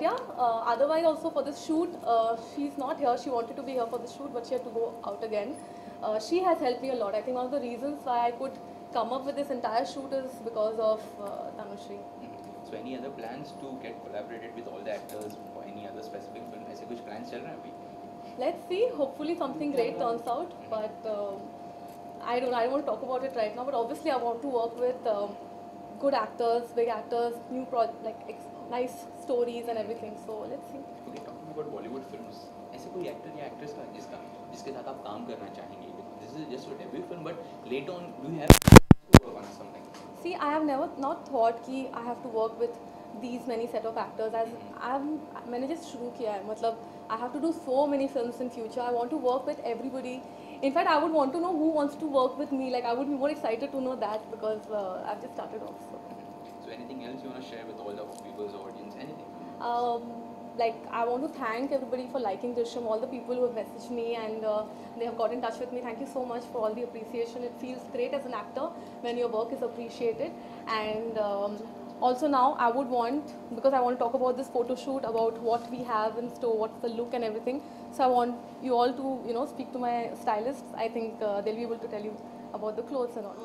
But yeah, otherwise also for this shoot, she's not here. She wanted to be here for the shoot, but she had to go out again. She has helped me a lot. I think one of the reasons why I could come up with this entire shoot is because of Tanushree. So any other plans to get collaborated with all the actors for any other specific film? ऐसे कुछ plans चल रहे हैं अभी? Let's see. Hopefully something great turns out. But I don't want to talk about it right now. But obviously I want to work with good actors, big actors, new nice stories and everything. So let's see. Okay, talking about Bollywood films, ऐसे कोई actor या actress का जिसके साथ आप काम करना चाहेंगे? This is just your debut film, but later on, do you have to work on something? See, I have never not thought कि I have to work with these many set of actors. As मैंने just शुरू किया है. मतलब I have to do so many films in future. I want to work with everybody. In fact, I would want to know who wants to work with me. Like I would be more excited to know that because I've just started off. So anything else you want to share with all the viewers, audience, anything? Like I want to thank everybody for liking Drishyam, all the people who have messaged me and they have got in touch with me. Thank you so much for all the appreciation. It feels great as an actor when your work is appreciated. And also now I would want, because I want to talk about this photo shoot, about what we have in store, what's the look and everything. So I want you all to speak to my stylists. I think they'll be able to tell you about the clothes and all.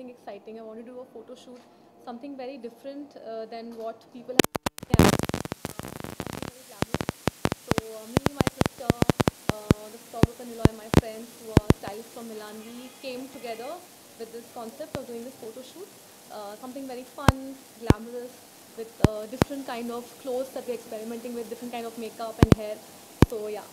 Exciting. I want to do a photo shoot, something very different than what people have. Something very glamorous. So me, my sister, the photographer Niloy, and my friends who are stylists from Milan, we came together with this concept of doing this photo shoot. Something very fun, glamorous, with different kind of clothes that we're experimenting with, different kind of makeup and hair. So yeah.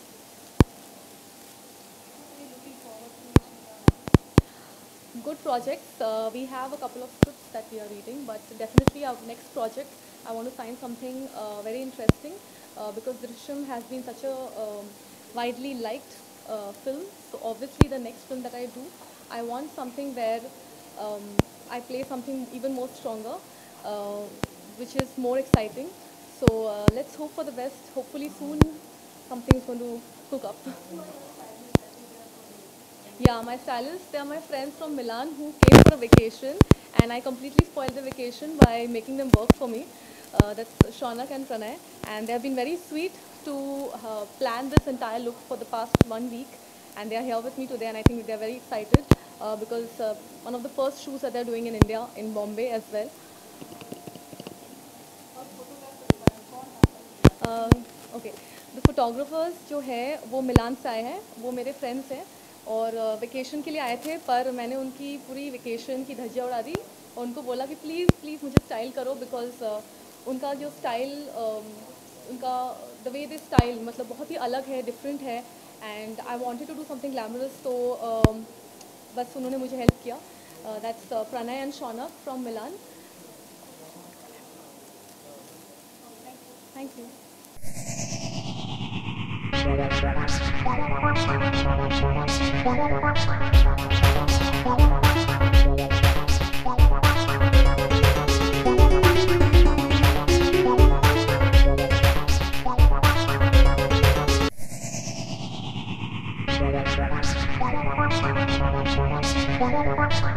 Good projects. We have a couple of scripts that we are reading, but definitely our next project, I want to find something very interesting because Drishyam has been such a widely liked film. So obviously the next film that I do, I want something where I play something even more stronger, which is more exciting. So let's hope for the best. Hopefully soon something is going to cook up. Yeah, my stylists, they are my friends from Milan who came for a vacation, and I completely spoiled the vacation by making them work for me. That's Shaunak and Pranay, and they have been very sweet to plan this entire look for the past 1 week, and they are here with me today, and I think they are very excited because one of the first shoots that they are doing in India, in Bombay as well. Okay, the photographers जो है वो मिलान से आए हैं, वो मेरे friends हैं और वेकेशन के लिए आए थे, पर मैंने उनकी पूरी वेकेशन की धज्जियाँ उड़ा दी और उनको बोला कि प्लीज़ मुझे स्टाइल करो बिकॉज उनका जो स्टाइल उनका द वे दे स्टाइल मतलब बहुत ही अलग है, डिफरेंट है, and I wanted to do something glamorous. तो बस उन्होंने मुझे हेल्प किया. That's Pranay and Shaunak from Milan. Thank you. Thank you.